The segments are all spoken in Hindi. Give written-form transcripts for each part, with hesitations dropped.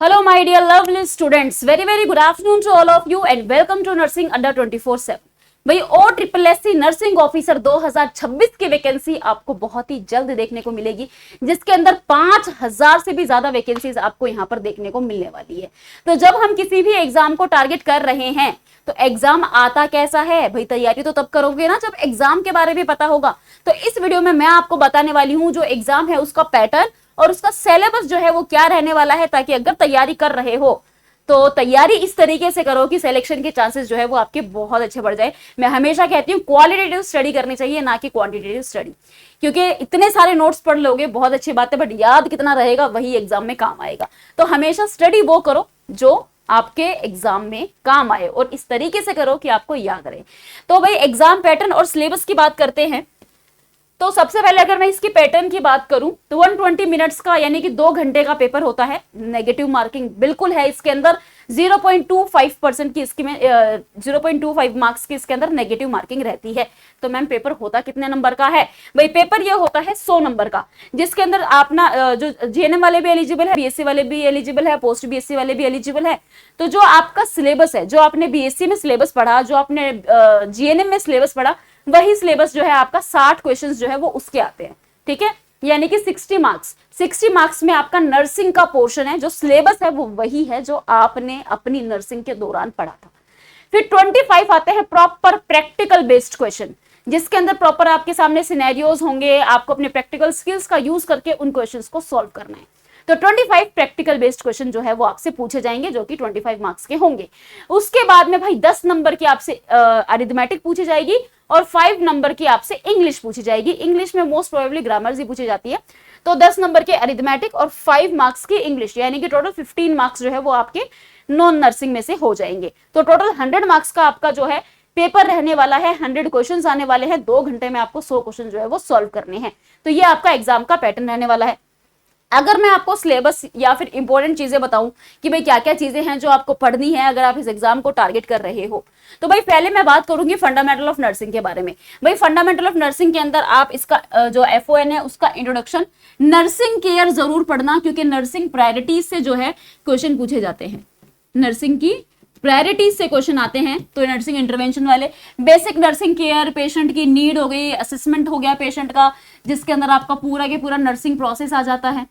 Hello, my dear lovely students. Very good afternoon to all of you and welcome to Nursing Under 24/7. भाई O triple S C nursing officer 2026 की वैकेंसी आपको बहुत ही जल्द देखने को मिलेगी, जिसके अंदर 5000 से भी ज्यादा वैकेंसीज आपको यहाँ पर देखने को मिलने वाली है। तो जब हम किसी भी एग्जाम को टारगेट कर रहे हैं तो एग्जाम आता कैसा है भाई, तैयारी तो तब करोगे ना जब एग्जाम के बारे में पता होगा। तो इस वीडियो में मैं आपको बताने वाली हूँ जो एग्जाम है उसका पैटर्न और उसका सिलेबस जो है वो क्या रहने वाला है, ताकि अगर तैयारी कर रहे हो तो तैयारी इस तरीके से करो कि सिलेक्शन के चांसेस जो है वो आपके बहुत अच्छे बढ़ जाए। मैं हमेशा कहती हूँ क्वालिटेटिव स्टडी करनी चाहिए, ना कि क्वांटिटेटिव स्टडी, क्योंकि इतने सारे नोट्स पढ़ लोगे बहुत अच्छी बात है, बट याद कितना रहेगा वही एग्जाम में काम आएगा। तो हमेशा स्टडी वो करो जो आपके एग्जाम में काम आए और इस तरीके से करो कि आपको याद रहे। तो भाई एग्जाम पैटर्न और सिलेबस की बात करते हैं। तो सबसे पहले अगर मैं इसकी पैटर्न की बात करूं तो 120 मिनट्स का यानी कि 2 घंटे का पेपर होता है। नेगेटिव मार्किंग बिल्कुल है इसके अंदर, 0.25% की इसकी में 0.25 मार्क्स की इसके अंदर नेगेटिव मार्किंग रहती है। तो मैम पेपर होता कितने नंबर का है भाई? पेपर ये होता है 100 नंबर का, जिसके अंदर आप ना जो जीएनएम वाले भी एलिजिबल है, बीएससी वाले भी एलिजिबल है, पोस्ट बीएससी वाले भी एलिजिबल है। तो जो आपका सिलेबस है, जो आपने बीएससी में सिलेबस पढ़ा, जो आपने जीएनएम में सिलेबस पढ़ा, वही सिलेबस जो है आपका 60 क्वेश्चंस जो है वो उसके आते हैं। ठीक है, यानी कि 60 मार्क्स में आपका नर्सिंग का पोर्शन है, जो सिलेबस है वो वही है जो आपने अपनी नर्सिंग के दौरान पढ़ा था। फिर 25 आते हैं प्रॉपर प्रैक्टिकल बेस्ड क्वेश्चन, जिसके अंदर प्रॉपर आपके सामने सिनेरियोज होंगे, आपको अपने प्रैक्टिकल स्किल्स का यूज करके उन क्वेश्चंस को सॉल्व करना है। तो 25 प्रैक्टिकल बेस्ड क्वेश्चन जो है वो आपसे पूछे जाएंगे, जो कि 25 मार्क्स के होंगे। उसके बाद में भाई 10 नंबर की आपसे अरिथमेटिक पूछी जाएगी और 5 नंबर की आपसे इंग्लिश पूछी जाएगी। इंग्लिश में मोस्ट प्रोबेबली ग्रामर ही पूछी जाती है। तो 10 नंबर के अरिथमेटिक और 5 मार्क्स की इंग्लिश, यानी कि टोटल 15 मार्क्स जो है वो आपके नॉन नर्सिंग में से हो जाएंगे। तो टोटल 100 मार्क्स का आपका जो है पेपर रहने वाला है। 100 क्वेश्चन आने वाले हैं, 2 घंटे में आपको 100 क्वेश्चन जो है वो सॉल्व करने हैं। तो ये आपका एग्जाम का पैटर्न रहने वाला है। अगर मैं आपको सिलेबस या फिर इंपॉर्टेंट चीजें बताऊं कि भाई क्या क्या चीजें हैं जो आपको पढ़नी है अगर आप इस एग्जाम को टारगेट कर रहे हो, तो भाई पहले मैं बात करूंगी फंडामेंटल ऑफ नर्सिंग के बारे में। भाई फंडामेंटल ऑफ नर्सिंग के अंदर आप इसका जो एफओएन है उसका इंट्रोडक्शन, नर्सिंग केयर जरूर पढ़ना, क्योंकि नर्सिंग प्रायोरिटीज से जो है क्वेश्चन पूछे जाते हैं। नर्सिंग की प्रायोरिटीज से क्वेश्चन आते हैं। तो नर्सिंग इंटरवेंशन वाले, बेसिक नर्सिंग केयर, पेशेंट की नीड हो गई, असेसमेंट हो गया पेशेंट का, जिसके अंदर आपका पूरा के पूरा नर्सिंग प्रोसेस आ जाता है।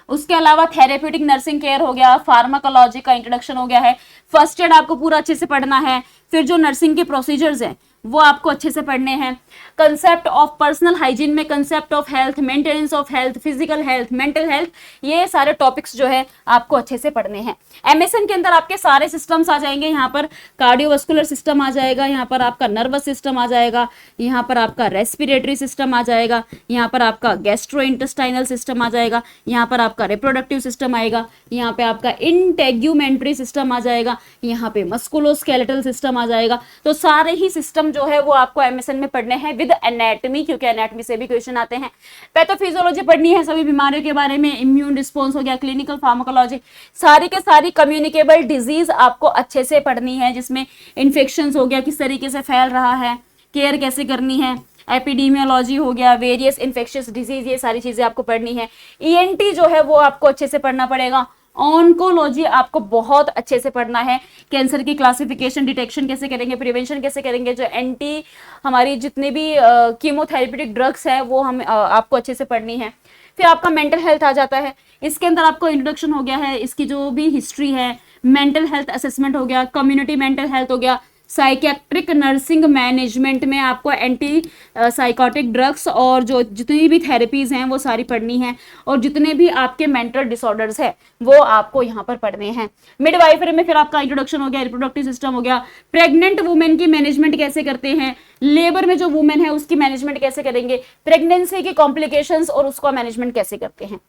उसके अलावा थेरेप्यूटिक नर्सिंग केयर हो गया, फार्माकोलॉजी का इंट्रोडक्शन हो गया है, फर्स्ट एड आपको पूरा अच्छे से पढ़ना है। फिर जो नर्सिंग के प्रोसीजर्स हैं वो आपको अच्छे से पढ़ने हैं। कंसेप्ट ऑफ पर्सनल हाइजीन में concept of health, maintenance of health, physical health, mental health, ये सारे टॉपिक्स जो है आपको अच्छे से पढ़ने हैं। एमएसएन के अंदर आपके सारे सिस्टम्स आ जाएंगे। यहाँ पर कार्डियोवास्कुलर सिस्टम आ जाएगा, यहाँ पर आपका नर्वस सिस्टम आ जाएगा, यहाँ पर आपका रेस्पिरेटरी सिस्टम आ जाएगा, यहाँ पर आपका गैस्ट्रोइंटेस्टाइनल सिस्टम आ जाएगा, यहाँ पर आपका रिप्रोडक्टिव सिस्टम आएगा, यहाँ पे आपका इंटेग्यूमेंट्री सिस्टम आ जाएगा, यहाँ पे मस्कुलोस्केलेटल सिस्टम आ जाएगा। तो सारे ही सिस्टम जो है वो आपको एमएसएन में पढ़ने हैं विद एनाटॉमी, क्योंकि एनाटॉमी से भी क्वेश्चन आते हैं। पैथोफिजियोलॉजी पढ़नी है सभी बीमारियों के बारे में, इम्यून रिस्पॉन्स हो गया, क्लिनिकल फार्माकोलॉजी, सारी के सारी कम्युनिकेबल डिजीज आपको अच्छे से पढ़नी है, जिसमें इन्फेक्शंस हो गया, किस तरीके से फैल रहा है, केयर कैसे करनी है, एपिडेमियोलॉजी हो गया, वेरियस इन्फेक्शियस डिजीज, ये सारी चीजें आपको पढ़नी है। ईएनटी जो है वो आपको अच्छे से पढ़ना पड़ेगा। ऑन्कोलॉजी आपको बहुत अच्छे से पढ़ना है। कैंसर की क्लासिफिकेशन, डिटेक्शन कैसे करेंगे, प्रिवेंशन कैसे करेंगे, जो एंटी हमारी जितनी भी कीमोथेरेप्यूटिक ड्रग्स है वो हम आपको अच्छे से पढ़नी है। फिर आपका मेंटल हेल्थ आ जाता है। इसके अंदर आपको इंट्रोडक्शन हो गया है, इसकी जो भी हिस्ट्री है, मेंटल हेल्थ असेसमेंट हो गया, कम्युनिटी मेंटल हेल्थ हो गया, साइकेट्रिक नर्सिंग मैनेजमेंट में आपको एंटी साइकोटिक ड्रग्स और जो जितनी भी थेरेपीज हैं वो सारी पढ़नी है, और जितने भी आपके मेंटल डिसऑर्डर्स है वो आपको यहाँ पर पढ़ने हैं। मिडवाइफरी में फिर आपका इंट्रोडक्शन हो गया, रिप्रोडक्टिव सिस्टम हो गया, प्रेग्नेंट वुमेन की मैनेजमेंट कैसे करते हैं, लेबर में जो वुमेन है उसकी मैनेजमेंट कैसे करेंगे, प्रेगनेंसी की कॉम्प्लिकेशंस और उसका मैनेजमेंट कैसे करते हैं।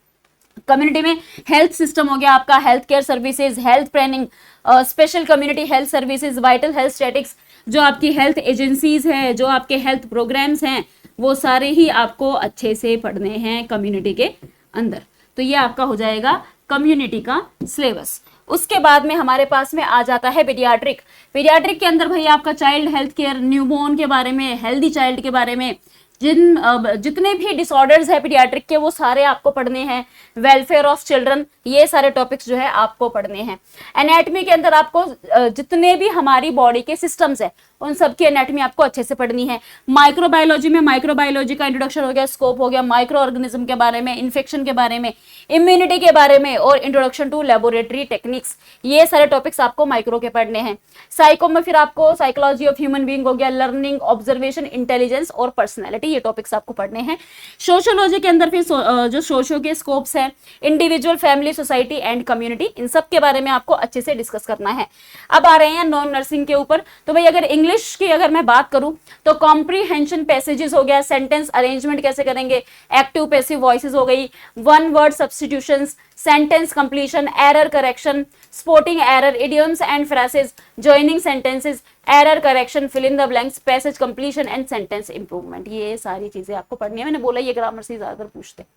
कम्युनिटी में हेल्थ सिस्टम हो गया आपका, health care services, health planning, special community health services, vital health statics, जो आपकी हेल्थ एजेंसीज है, जो आपके हेल्थ प्रोग्राम्स हैं, वो सारे ही आपको अच्छे से पढ़ने हैं कम्युनिटी के अंदर। तो ये आपका हो जाएगा कम्युनिटी का सिलेबस। उसके बाद में हमारे पास में आ जाता है पीडियाट्रिक। पीडियाट्रिक के अंदर भाई आपका चाइल्ड हेल्थ केयर, न्यूबॉर्न के बारे में, हेल्दी चाइल्ड के बारे में, जितने भी डिसऑर्डर्स है पीडियाट्रिक के वो सारे आपको पढ़ने हैं। वेलफेयर ऑफ चिल्ड्रन, ये सारे टॉपिक्स जो है आपको पढ़ने हैं। एनाटॉमी के अंदर आपको जितने भी हमारी बॉडी के सिस्टम्स है उन सब की एनाटॉमी आपको अच्छे से पढ़नी है। माइक्रोबायोलॉजी में माइक्रोबायोलॉजी का इंट्रोडक्शन हो गया, स्कोप हो गया, माइक्रो ऑर्गेनिज्म के बारे में, इन्फेक्शन के बारे में, इम्यूनिटी के बारे में और इंट्रोडक्शन टू लेबोरेटरी टेक्निक्स, ये सारे टॉपिक्स आपको माइक्रो के पढ़ने हैं। साइको में फिर आपको साइकोलॉजी ऑफ ह्यूमन बीइंग हो गया, लर्निंग, ऑब्जर्वेशन, इंटेलिजेंस और पर्सनैलिटी, ये टॉपिक्स आपको पढ़ने हैं। सोशियोलॉजी के अंदर फिर जो सोशियो के स्कोप्स हैं, individual, family, society and community, इन सब के बारे में आपको अच्छे से डिस्कस करना है। अब आ रहे हैं नॉन नर्सिंग के ऊपर। तो भाई अगर इंग्लिश की अगर मैं बात करूं तो कॉम्प्रीहेंशन पैसेजेस हो गया, सेंटेंस अरेंजमेंट कैसे करेंगे, एक्टिव पैसिव वॉइसेस हो गई, one word substitutions, sentence completion, error correction, spotting error, idioms and phrases, joining sentences, error correction, fill in the blanks, passage completion and sentence improvement, ये सारी चीजें आपको पढ़नी है। मैंने बोला ये ग्रामर से ज्यादातर पूछते हैं।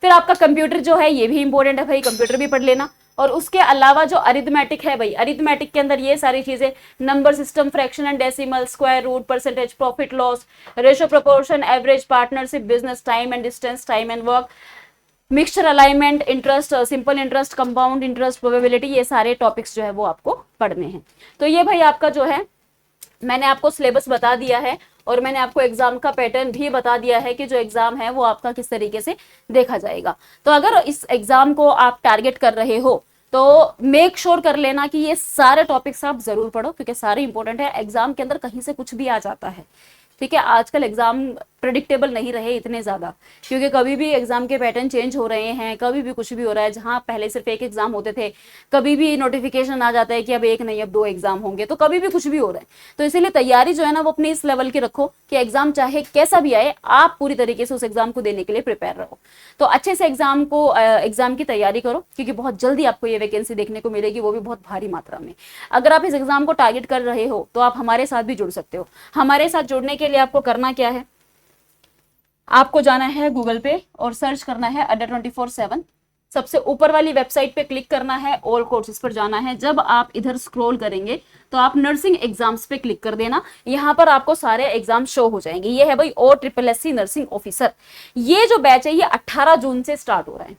फिर आपका कंप्यूटर जो है ये भी इंपॉर्टेंट है भाई, कंप्यूटर भी पढ़ लेना। और उसके अलावा जो अरिथमेटिक है भाई, अरिथमेटिक के अंदर ये सारी चीजें, number system, fraction and decimal, square root, percentage, profit loss, ratio proportion, average, partnership, business, time and distance, time and work, mixture alignment, interest, simple interest, compound interest, probability, ये सारे टॉपिक्स जो है वो आपको पढ़ने हैं। तो ये भाई आपका जो है मैंने आपको सिलेबस बता दिया है और मैंने आपको एग्जाम का पैटर्न भी बता दिया है कि जो एग्जाम है वो आपका किस तरीके से देखा जाएगा। तो अगर इस एग्जाम को आप टारगेट कर रहे हो तो मेक श्योर कर लेना कि ये सारे टॉपिक्स आप जरूर पढ़ो, क्योंकि सारे इंपॉर्टेंट है। एग्जाम के अंदर कहीं से कुछ भी आ जाता है, ठीक है। आजकल एग्जाम प्रेडिक्टेबल नहीं रहे इतने ज्यादा, क्योंकि कभी भी एग्जाम के पैटर्न चेंज हो रहे हैं, कभी भी कुछ भी हो रहा है। जहां पहले सिर्फ एक एग्जाम होते थे, कभी भी नोटिफिकेशन आ जाता है कि अब एक नहीं अब 2 एग्जाम होंगे, तो कभी भी कुछ भी हो रहा है। तो इसीलिए तैयारी जो है ना वो अपनी इस लेवल की रखो कि एग्जाम चाहे कैसा भी आए आप पूरी तरीके से उस एग्जाम को देने के लिए प्रिपेयर रहो। तो अच्छे से एग्जाम की तैयारी करो, क्योंकि बहुत जल्दी आपको ये वैकेंसी देखने को मिलेगी, वो भी बहुत भारी मात्रा में। अगर आप इस एग्जाम को टारगेट कर रहे हो तो आप हमारे साथ भी जुड़ सकते हो। हमारे साथ जुड़ने के लिए आपको करना क्या है, आपको जाना है गूगल पे और सर्च करना है अड्डा 24/7। सबसे ऊपर वाली वेबसाइट पे क्लिक करना है, ऑल कोर्सेज पर जाना है। जब आप इधर स्क्रॉल करेंगे तो आप नर्सिंग एग्जाम्स पे क्लिक कर देना, यहाँ पर आपको सारे एग्जाम शो हो जाएंगे। ये है भाई OSSC नर्सिंग ऑफिसर। ये जो बैच है ये 18 जून से स्टार्ट हो रहा है,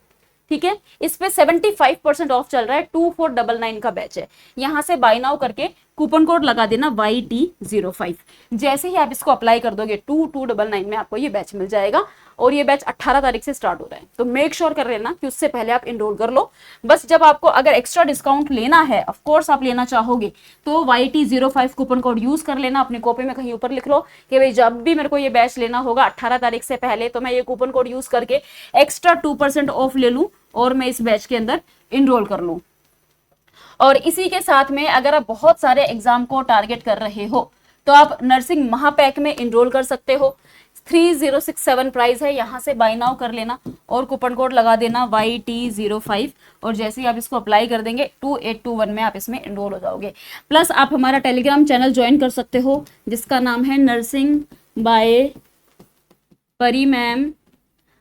ठीक है। इस पे 75% ऑफ चल रहा है, 2499 का बैच है। यहाँ से बाय नाउ करके कूपन कोड लगा देना YT05। जैसे ही आप इसको अप्लाई कर दोगे 2299 में आपको ये बैच मिल जाएगा। और ये बैच 18 तारीख से स्टार्ट हो रहा है, तो मेक श्योर कर लेना कि उससे पहले आप इनरोल कर लो। बस जब आपको अगर एक्स्ट्रा डिस्काउंट लेना है, ऑफ कोर्स आप लेना चाहोगे, तो YT05 कूपन कोड यूज कर लेना। अपनी कॉपी में कहीं ऊपर लिख लो कि भाई जब भी मेरे को ये बैच लेना होगा 18 तारीख से पहले, तो मैं ये कूपन कोड यूज करके एक्स्ट्रा 2% ऑफ ले लूं और मैं इस बैच के अंदर इनरोल कर लूं। और इसी के साथ में अगर आप बहुत सारे एग्जाम को टारगेट कर रहे हो तो आप नर्सिंग महापैक में इनरोल कर सकते हो। 3067 प्राइस है, यहाँ से बाय नाउ कर लेना और कूपन कोड लगा देना YT05। और जैसे ही आप इसको अप्लाई कर देंगे 2821 में आप इसमें इनरोल हो जाओगे। प्लस आप हमारा टेलीग्राम चैनल ज्वाइन कर सकते हो जिसका नाम है नर्सिंग बाय परी मैम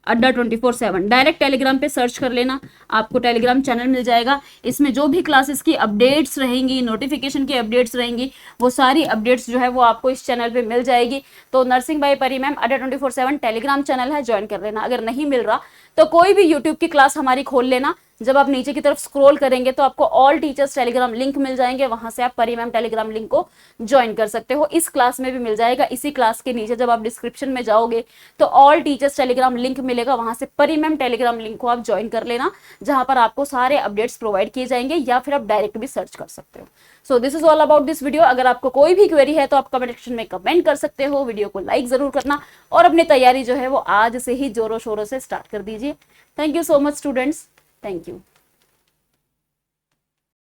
अड्डा 24/7। डायरेक्ट टेलीग्राम पे सर्च कर लेना, आपको टेलीग्राम चैनल मिल जाएगा। इसमें जो भी क्लासेस की अपडेट्स रहेंगी, नोटिफिकेशन की अपडेट्स रहेंगी, वो सारी अपडेट्स जो है वो आपको इस चैनल पे मिल जाएगी। तो नर्सिंग बाय परी मैम अड्डा 24/7 टेलीग्राम चैनल है, ज्वाइन कर लेना। अगर नहीं मिल रहा तो कोई भी यूट्यूब की क्लास हमारी खोल लेना। जब आप नीचे की तरफ स्क्रॉल करेंगे तो आपको ऑल टीचर्स टेलीग्राम लिंक मिल जाएंगे, वहां से आप परी मैम टेलीग्राम लिंक को ज्वाइन कर सकते हो। इस क्लास में भी मिल जाएगा। इसी क्लास के नीचे जब आप डिस्क्रिप्शन में जाओगे तो ऑल टीचर्स टेलीग्राम लिंक मिलेगा, वहां से परी मैम टेलीग्राम लिंक को आप ज्वाइन कर लेना, जहां पर आपको सारे अपडेट्स प्रोवाइड किए जाएंगे, या फिर आप डायरेक्ट भी सर्च कर सकते हो। So this is all about this video. अगर आपको कोई भी क्वेरी है तो आप कमेंट सेक्शन में कमेंट कर सकते हो। वीडियो को लाइक जरूर करना और अपनी तैयारी जो है वो आज से ही जोरों शोरों से स्टार्ट कर दीजिए। Thank you so much students, thank you.